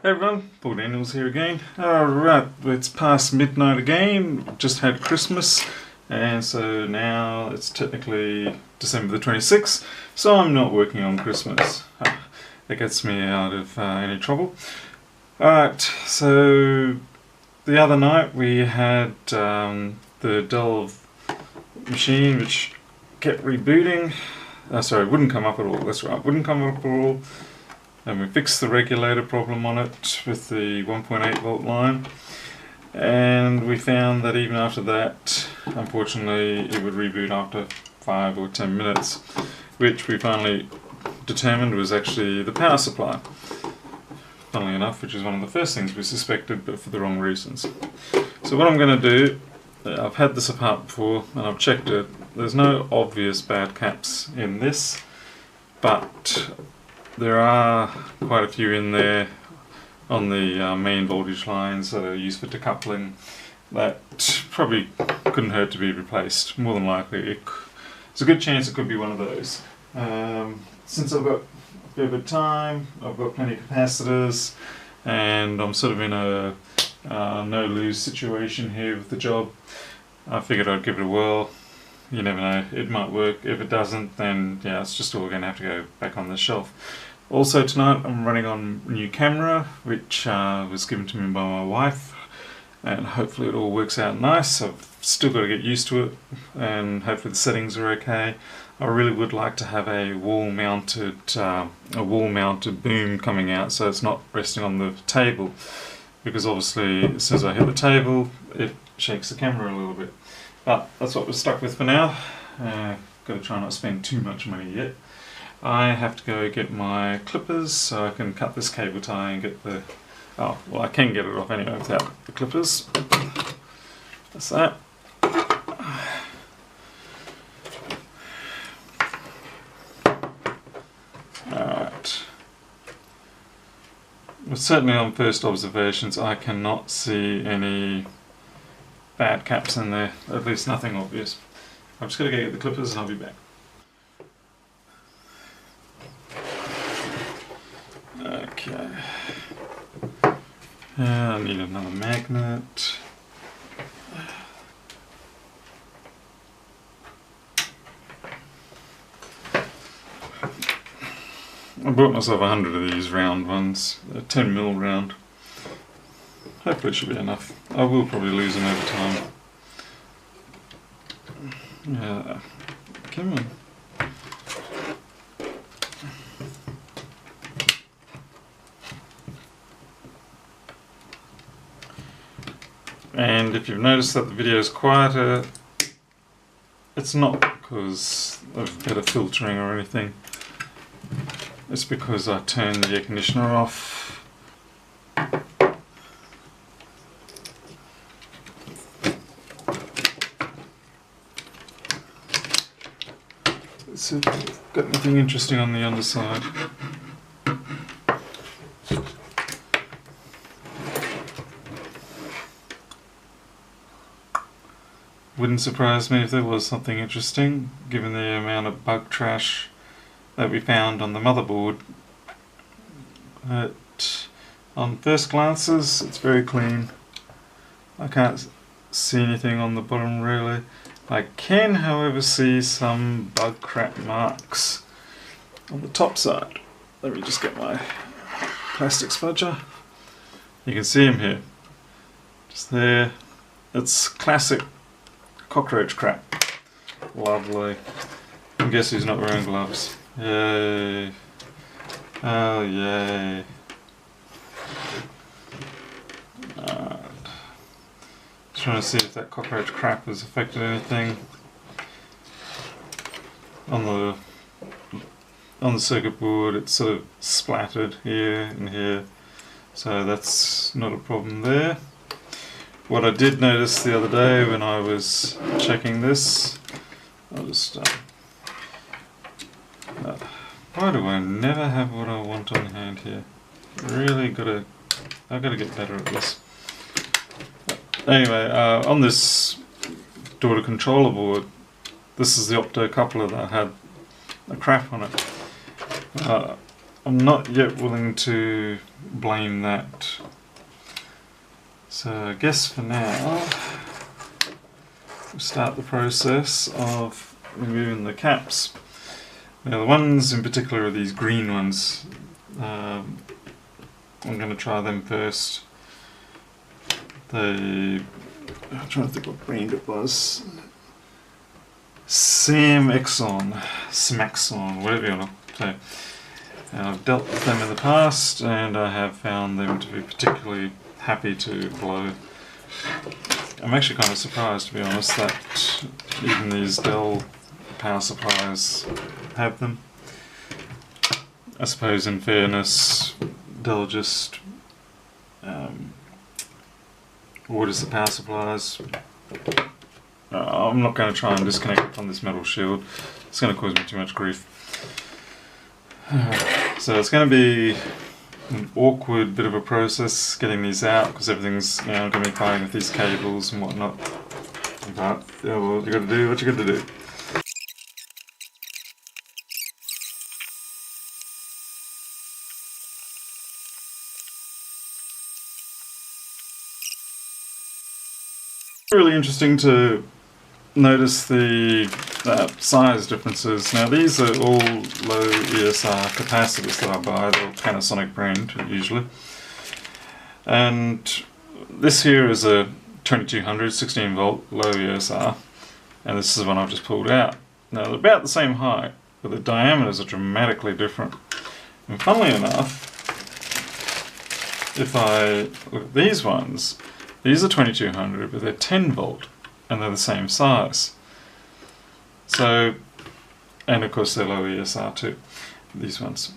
Hey everyone, Paul Daniels here again. Alright, it's past midnight again, just had Christmas, and so now it's technically December the 26th, so I'm not working on Christmas. That gets me out of any trouble. Alright, so the other night we had the Dell machine which kept rebooting. Sorry, wouldn't come up at all, that's right, wouldn't come up at all. And we fixed the regulator problem on it with the 1.8 volt line, and we found that even after that, unfortunately, it would reboot after 5 or 10 minutes, which we finally determined was actually the power supply. Funnily enough, which is one of the first things we suspected, but for the wrong reasons. So what I'm going to do, I've had this apart before and I've checked it. There's no obvious bad caps in this, but there are quite a few in there on the main voltage lines that are used for decoupling that probably couldn't hurt to be replaced. More than likely, there's a good chance it could be one of those. Since I've got a bit of time, I've got plenty of capacitors, and I'm sort of in a no-lose situation here with the job, I figured I'd give it a whirl. You never know, it might work. If it doesn't, then yeah, it's just all going to have to go back on the shelf. Also tonight I'm running on a new camera which was given to me by my wife, and hopefully it all works out nice. I've still got to get used to it, and hopefully the settings are okay. I really would like to have a wall-mounted boom coming out, so it's not resting on the table, because obviously as soon as I hit the table it shakes the camera a little bit. But that's what we're stuck with for now. Got to try not to spend too much money yet. I have to go get my clippers so I can cut this cable tie and get the... oh, well, I can get it off anyway without the clippers. That's that. Alright. Well, certainly on first observations I cannot see any bad caps in there, at least nothing obvious. I'm just going to go get the clippers and I'll be back. Okay. I need another magnet. I bought myself 100 of these round ones, 10mm round. Hopefully it should be enough. I will probably lose them over time. Yeah, come on. And if you've noticed that the video is quieter, it's not because of better filtering or anything. It's because I turned the air conditioner off. Let's see if I've got anything interesting on the underside. Wouldn't surprise me if there was something interesting, given the amount of bug trash that we found on the motherboard. But on first glances, it's very clean. I can't see anything on the bottom really. I can, however, see some bug crap marks on the top side. Let me just get my plastic spudger. You can see them here. Just there. It's classic cockroach crap. Lovely. And guess who's not wearing gloves? Yay. Oh yay. Trying to see if that cockroach crap has affected anything on the circuit board. It's sort of splattered here and here, so that's not a problem there. What I did notice the other day when I was checking this, I'll just why do I never have what I want on hand here? I've got to get better at this. Anyway, on this daughter controller board, this is the opto coupler that had a crap on it. I'm not yet willing to blame that. So I guess for now, we'll start the process of removing the caps. Now the ones in particular are these green ones. I'm going to try them first. I'm trying to think what brand it was. Smaxon, whatever you want to say. I've dealt with them in the past and I have found them to be particularly happy to blow. I'm actually kind of surprised, to be honest, that even these Dell power supplies have them. I suppose in fairness, Dell just orders the power supplies. I'm not going to try and disconnect it from this metal shield. It's going to cause me too much grief. So it's going to be an awkward bit of a process getting these out because everything's, going to be fighting with these cables and whatnot. But yeah, well, you got to do what you got to do. Really interesting to notice the size differences. Now these are all low ESR capacitors that I buy, they're Panasonic brand usually. And this here is a 2200 16 volt low ESR, and this is one I've just pulled out. Now they're about the same height, but the diameters are dramatically different. And funnily enough, if I look at these ones, these are 2200, but they're 10 volt, and they're the same size. So, and of course they're low ESR too, these ones.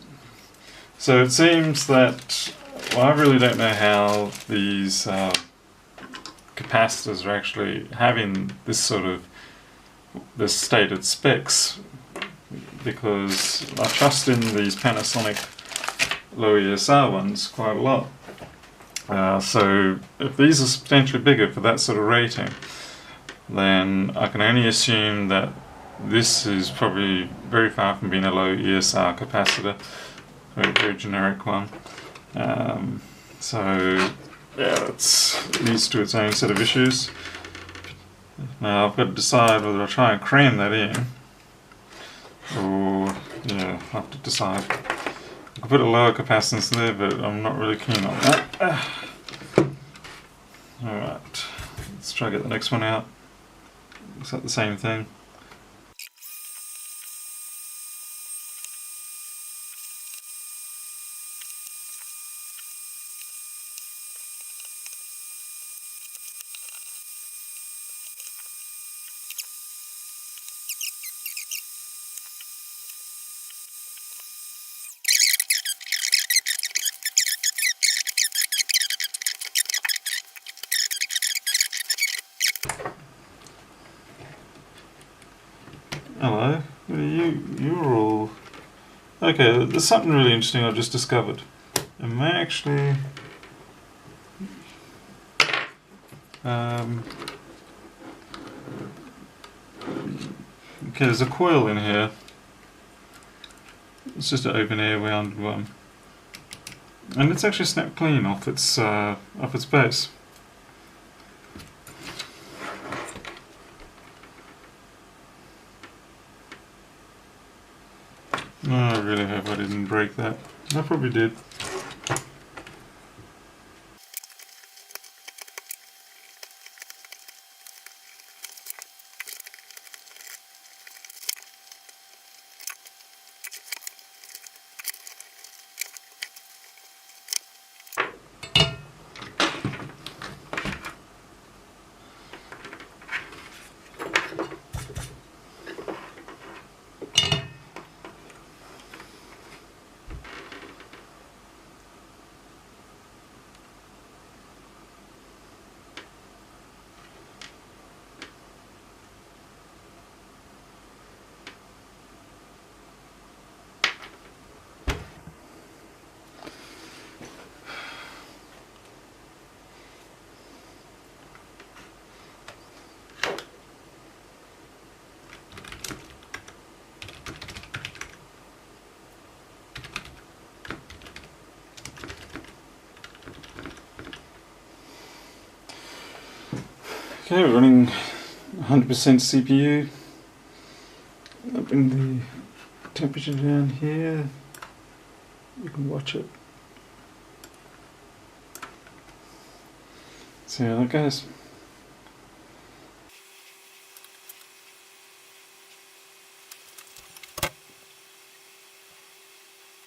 So it seems that, well, I really don't know how these capacitors are actually having this sort of, this stated specs, because I trust in these Panasonic low ESR ones quite a lot. So if these are substantially bigger for that sort of rating, then I can only assume that this is probably very far from being a low ESR capacitor, very, very generic one. So yeah, it leads to its own set of issues. Now I've got to decide whether I try and cram that in, or yeah, I have to decide. I could put a lower capacitance there, but I'm not really keen on that. Alright, let's try to get the next one out. Looks like the same thing. Hello, you're all... Okay, there's something really interesting I've just discovered. It may actually... Okay, there's a coil in here. It's just an open air wound one. And it's actually snapped clean off its base. Oh, I really hope I didn't break that. I probably did. Okay, we're running 100% CPU. I'll bring the temperature down here. You can watch it. See how that goes.